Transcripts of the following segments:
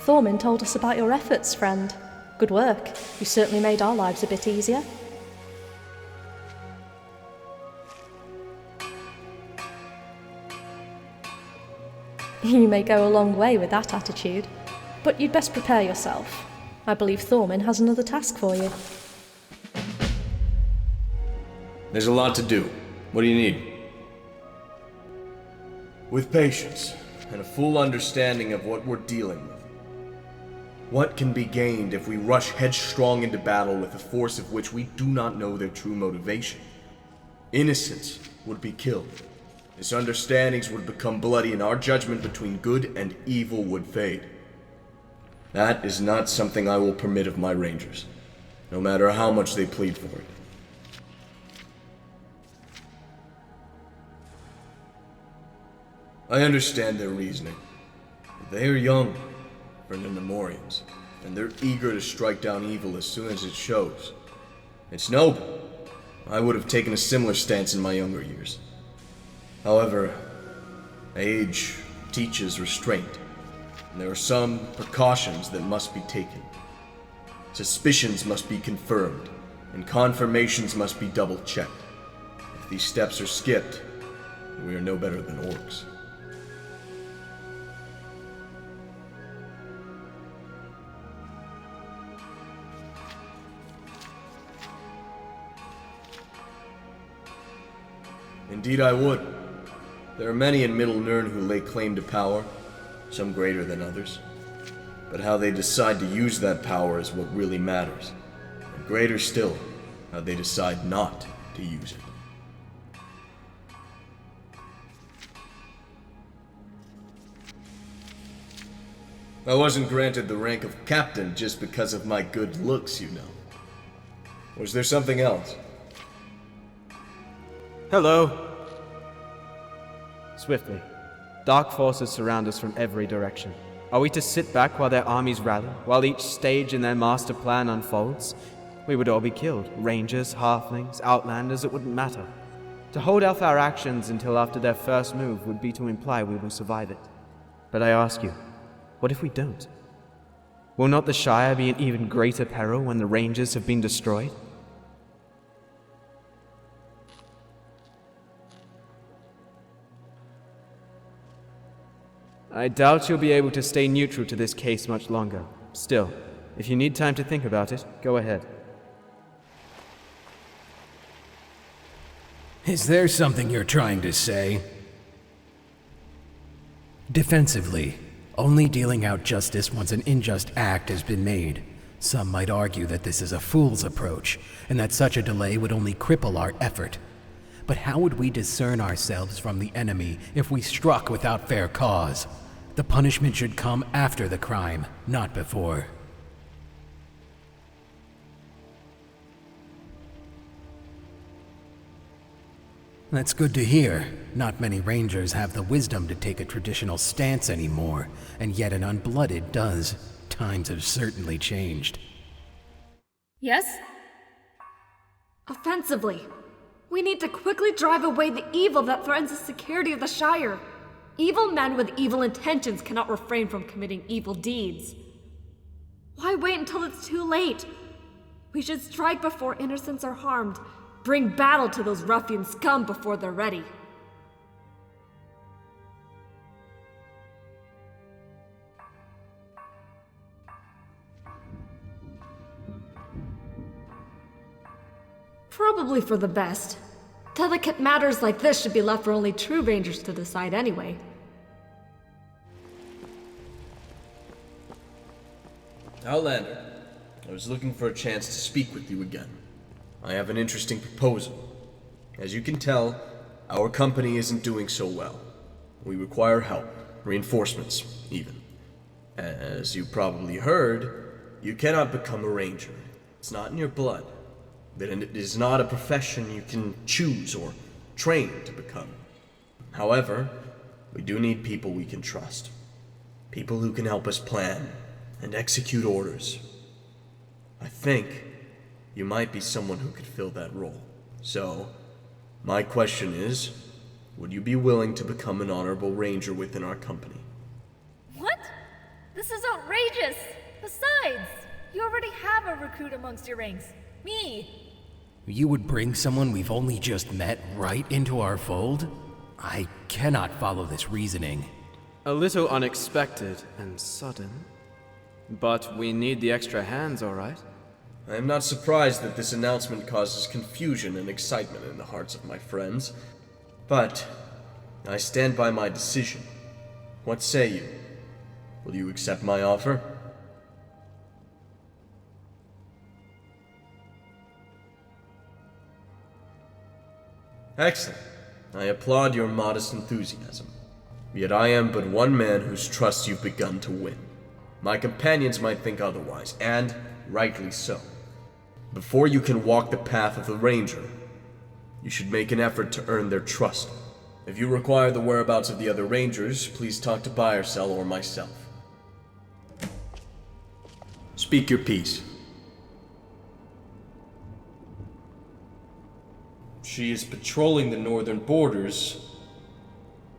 Thorman told us about your efforts, friend. Good work. You certainly made our lives a bit easier. You may go a long way with that attitude, but you'd best prepare yourself. I believe Thorman has another task for you. There's a lot to do. What do you need? With patience, and a full understanding of what we're dealing with. What can be gained if we rush headstrong into battle with a force of which we do not know their true motivation? Innocents would be killed. Misunderstandings would become bloody, and our judgment between good and evil would fade. That is not something I will permit of my rangers, no matter how much they plead for it. I understand their reasoning. They are young for the Nemorians, and they're eager to strike down evil as soon as it shows. It's noble. I would have taken a similar stance in my younger years. However, age teaches restraint, and there are some precautions that must be taken. Suspicions must be confirmed, and confirmations must be double-checked. If these steps are skipped, we are no better than orcs. Indeed I would. There are many in Middle Nirn who lay claim to power, some greater than others. But how they decide to use that power is what really matters. And greater still, how they decide not to use it. I wasn't granted the rank of captain just because of my good looks, you know. Was there something else? Hello. Swiftly. Dark forces surround us from every direction. Are we to sit back while their armies rally, while each stage in their master plan unfolds? We would all be killed. Rangers, halflings, outlanders, it wouldn't matter. To hold off our actions until after their first move would be to imply we will survive it. But I ask you, what if we don't? Will not the Shire be in even greater peril when the Rangers have been destroyed? I doubt you'll be able to stay neutral to this case much longer. Still, if you need time to think about it, go ahead. Is there something you're trying to say? Defensively, only dealing out justice once an unjust act has been made. Some might argue that this is a fool's approach, and that such a delay would only cripple our effort. But how would we discern ourselves from the enemy if we struck without fair cause? The punishment should come after the crime, not before. That's good to hear. Not many rangers have the wisdom to take a traditional stance anymore, and yet an unblooded does. Times have certainly changed. Yes? Offensively. We need to quickly drive away the evil that threatens the security of the Shire. Evil men with evil intentions cannot refrain from committing evil deeds. Why wait until it's too late? We should strike before innocents are harmed. Bring battle to those ruffian scum before they're ready. Probably for the best. Delicate matters like this should be left for only true rangers to decide anyway. Outlander, I was looking for a chance to speak with you again. I have an interesting proposal. As you can tell, our company isn't doing so well. We require help, reinforcements, even. As you probably heard, you cannot become a ranger. It's not in your blood. That it is not a profession you can choose or train to become. However, we do need people we can trust. People who can help us plan and execute orders. I think you might be someone who could fill that role. So, my question is, would you be willing to become an honorable ranger within our company? What? This is outrageous! Besides, you already have a recruit amongst your ranks. Me! You would bring someone we've only just met right into our fold? I cannot follow this reasoning. A little unexpected and sudden. But we need the extra hands, all right? I am not surprised that this announcement causes confusion and excitement in the hearts of my friends. But I stand by my decision. What say you? Will you accept my offer? Excellent. I applaud your modest enthusiasm. Yet I am but one man whose trust you've begun to win. My companions might think otherwise, and rightly so. Before you can walk the path of the Ranger, you should make an effort to earn their trust. If you require the whereabouts of the other Rangers, please talk to Buy or Sell or myself. Speak your piece. She is patrolling the northern borders,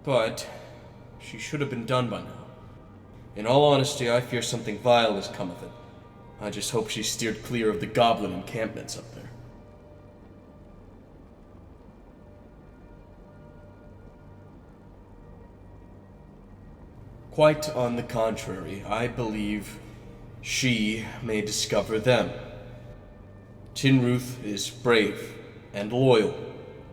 but she should have been done by now. In all honesty, I fear something vile has come of it. I just hope she steered clear of the goblin encampments up there. Quite on the contrary, I believe she may discover them. Tinh Ruth is brave and loyal,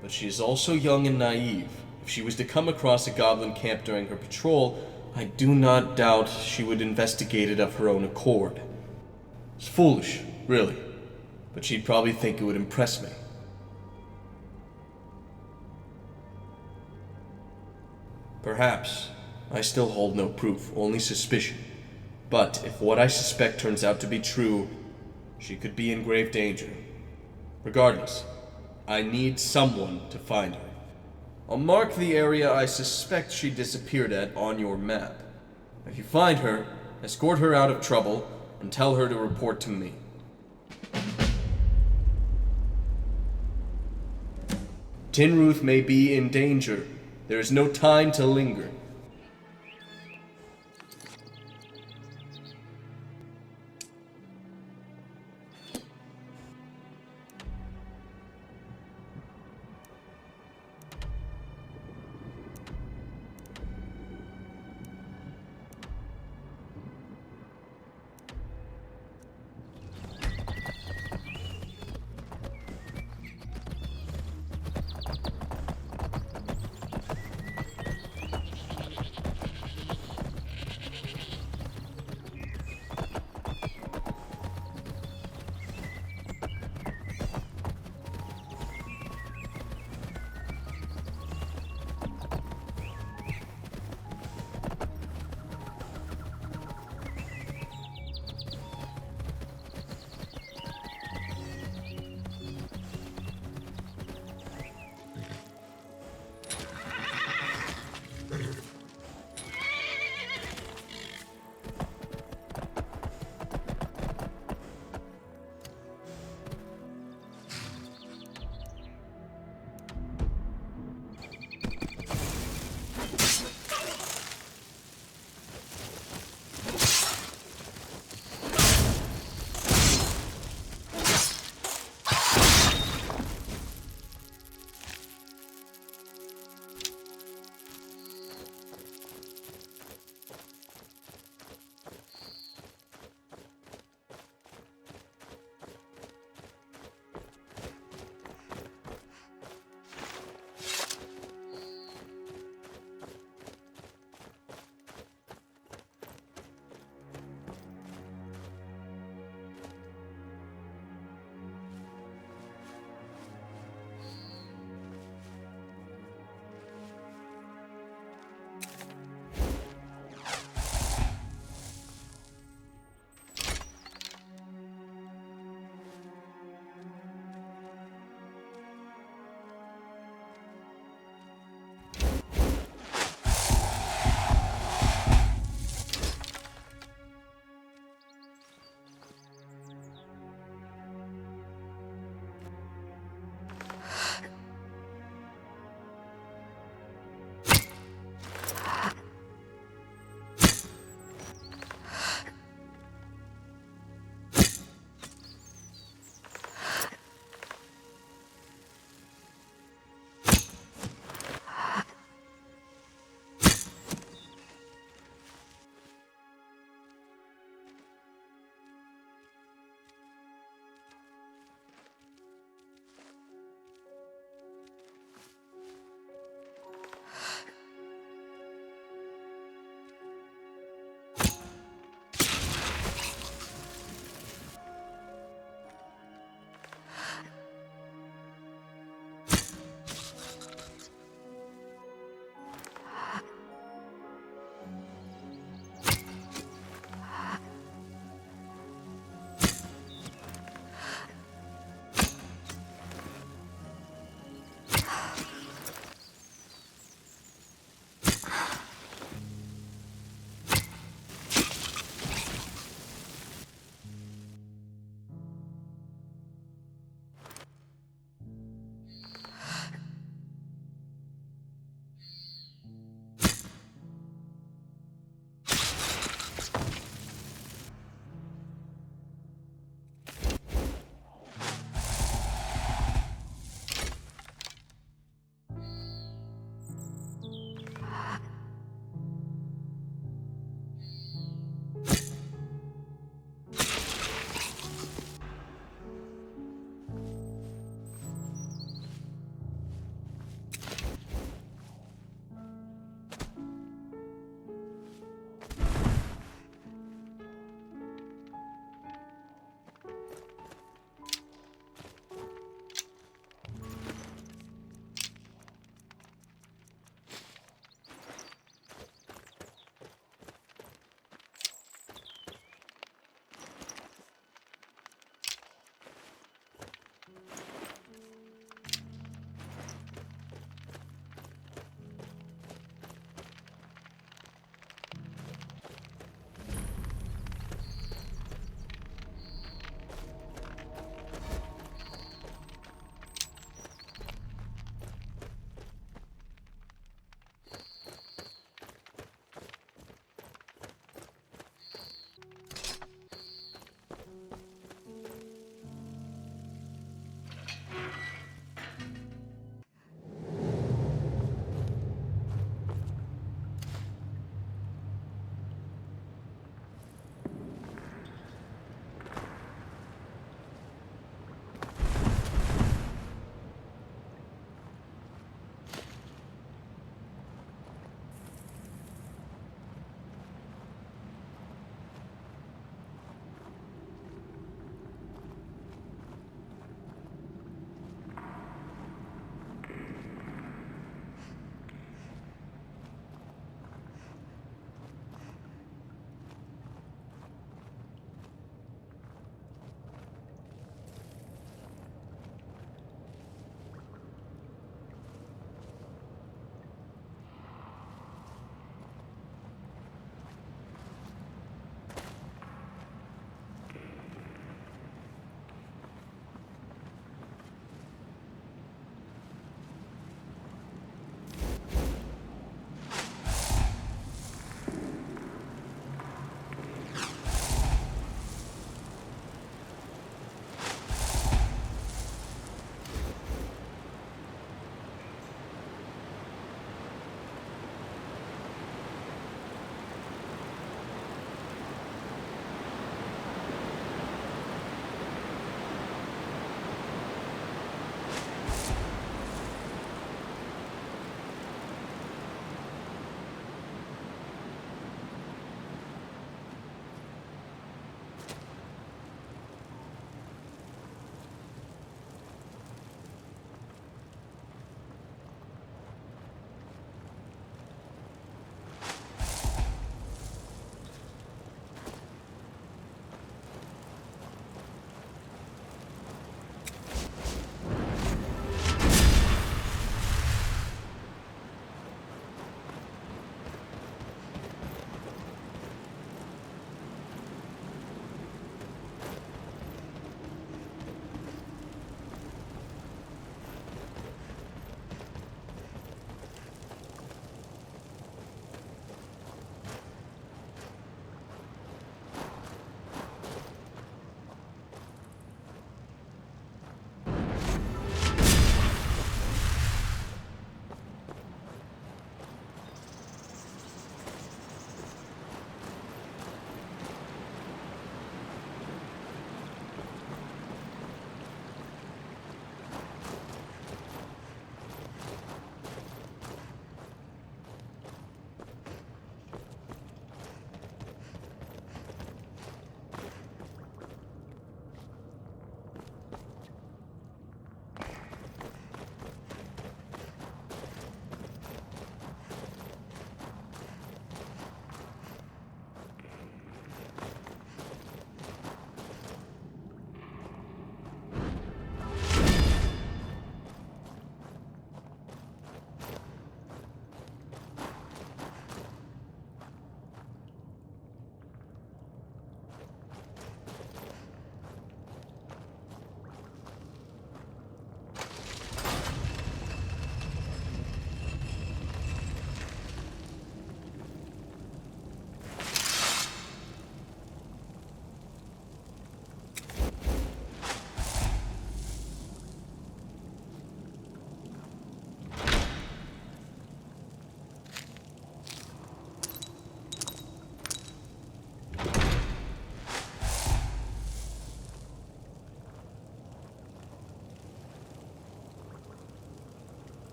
but she is also young and naive. If she was to come across a goblin camp during her patrol, I do not doubt she would investigate it of her own accord. It's foolish, really, but she'd probably think it would impress me. Perhaps. I still hold no proof, only suspicion. But if what I suspect turns out to be true, she could be in grave danger. Regardless, I need someone to find her. I'll mark the area I suspect she disappeared at on your map. If you find her, escort her out of trouble and tell her to report to me. Tinh Ruth may be in danger. There is no time to linger.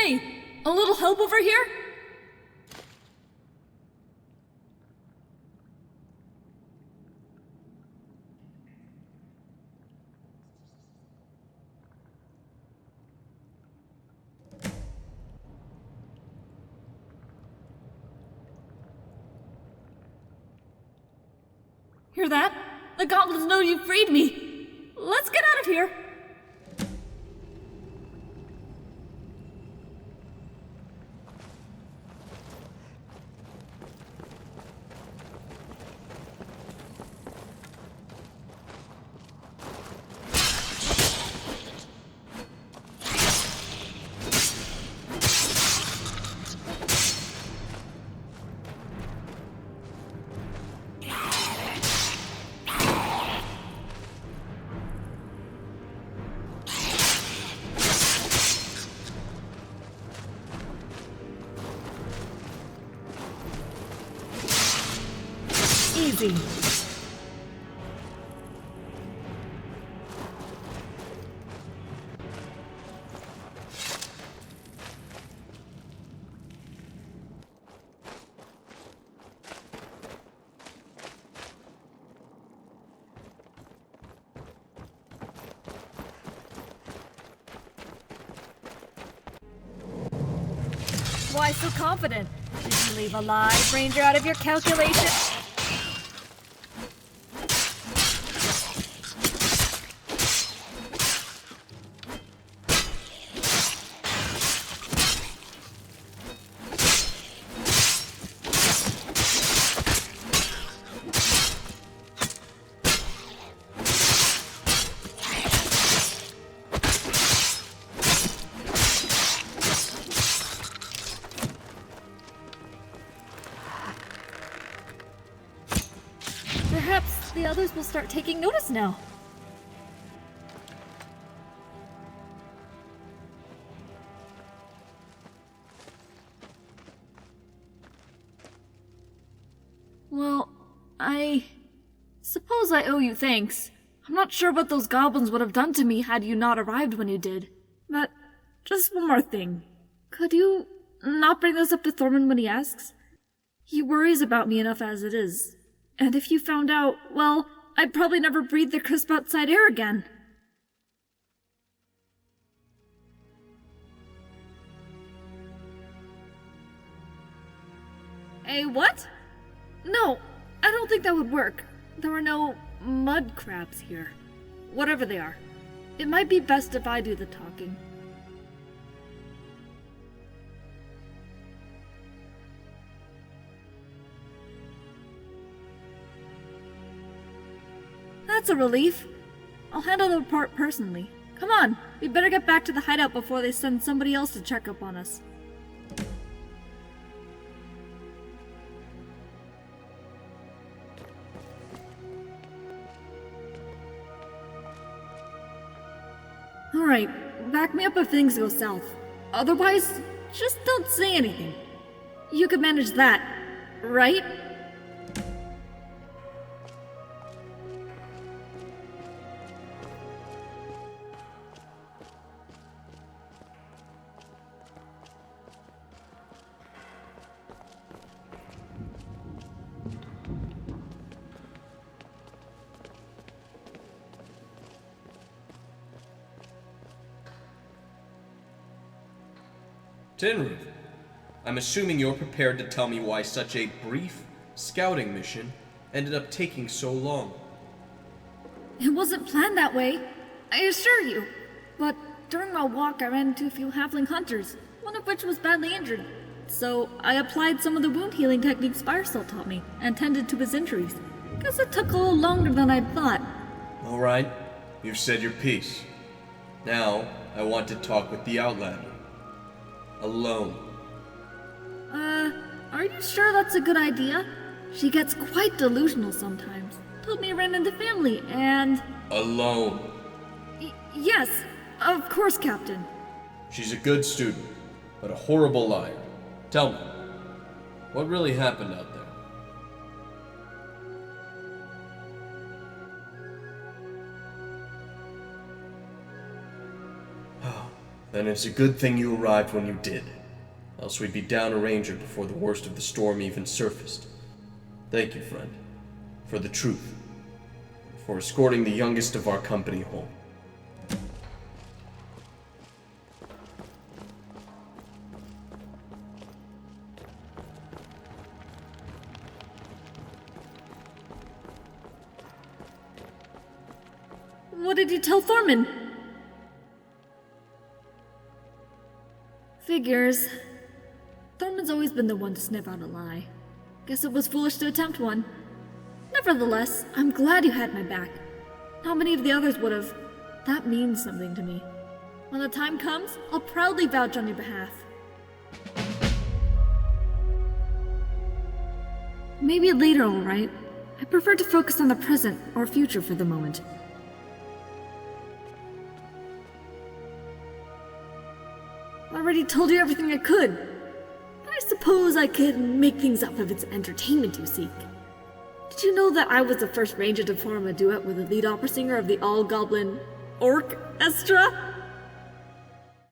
Hey, a little help over here? Hear that? The goblins know you freed me. Let's get out of here. Easy. Why so confident? Did you leave a live ranger out of your calculation? Perhaps the others will start taking notice now. Well, I suppose I owe you thanks. I'm not sure what those goblins would have done to me had you not arrived when you did. But just one more thing. Could you not bring this up to Thorman when he asks? He worries about me enough as it is. And if you found out, well, I'd probably never breathe the crisp outside air again. What? No, I don't think that would work. There are no mud crabs here. Whatever they are. It might be best if I do the talking. That's a relief. I'll handle the part personally. Come on, we better get back to the hideout before they send somebody else to check up on us. Alright, back me up if things go south. Otherwise, just don't say anything. You can manage that, right? Tinh Ruth, I'm assuming you're prepared to tell me why such a brief scouting mission ended up taking so long. It wasn't planned that way, I assure you. But during my walk, I ran into a few halfling hunters, one of which was badly injured. So I applied some of the wound healing techniques Firesalt taught me and tended to his injuries. Guess it took a little longer than I'd thought. All right, you've said your piece. Now, I want to talk with the Outlander. Alone. Are you sure that's a good idea? She gets quite delusional sometimes. Told me I ran into family and... Alone. Yes, of course, Captain. She's a good student, but a horrible liar. Tell me, what really happened out there? Then it's a good thing you arrived when you did. Else we'd be down a ranger before the worst of the storm even surfaced. Thank you, friend. For the truth. For escorting the youngest of our company home. What did you tell Thorman? Figures. Thorman's always been the one to sniff out a lie. Guess it was foolish to attempt one. Nevertheless, I'm glad you had my back. Not many of the others would have. That means something to me. When the time comes, I'll proudly vouch on your behalf. Maybe later, alright. I prefer to focus on the present or future for the moment. I already told you everything I could. But I suppose I could make things up if it's entertainment you seek. Did you know that I was the first ranger to form a duet with the lead opera singer of the all-goblin orchestra?